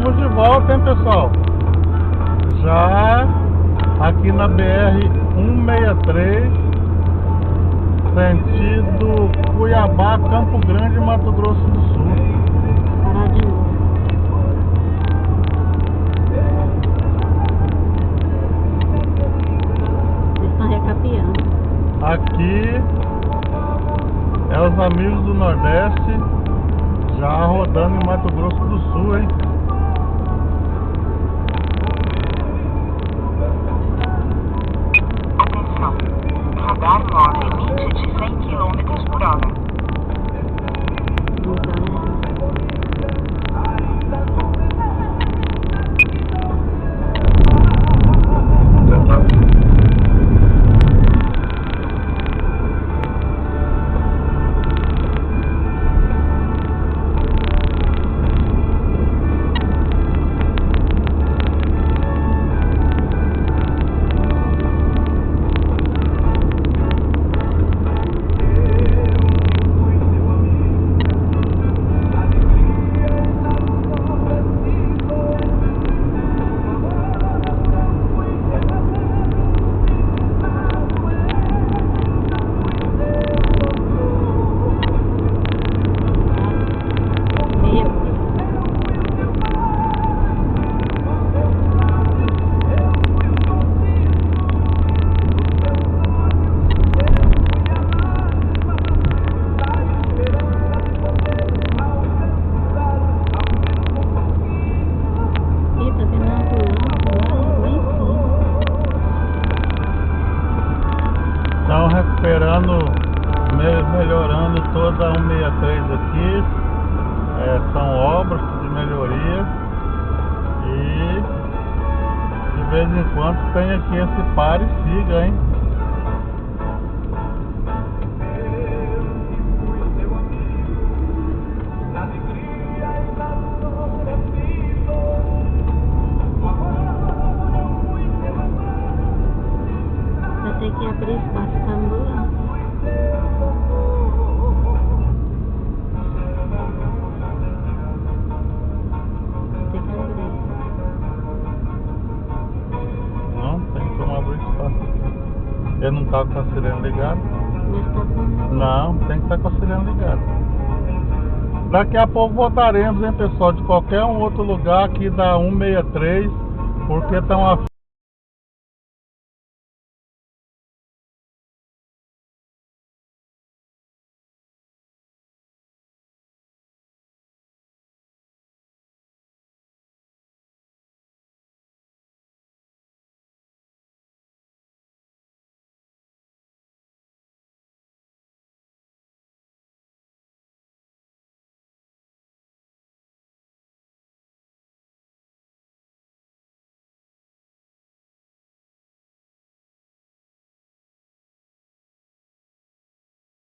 Estamos de volta, hein, pessoal? Já aqui na BR-163, sentido Cuiabá, Campo Grande, Mato Grosso do Sul. Parar de novo. Eles estão recapeando. Aqui é os amigos do Nordeste, já rodando em Mato Grosso do Sul, hein? Atenção, radar mostra limite de 100 km por hora. Estão recuperando, melhorando toda a 163 aqui. São obras de melhoria e de vez em quando tem aqui esse pare e siga, hein? Vai ter que abrir espaço para ambulância. Tem que abrir. Não, tem como abrir espaço aqui. Ele não tá com a sirene ligada? Mas tá com... Não, tem que estar com a sirene ligada. Daqui a pouco voltaremos, hein, pessoal, de qualquer um outro lugar aqui da 163, porque tá uma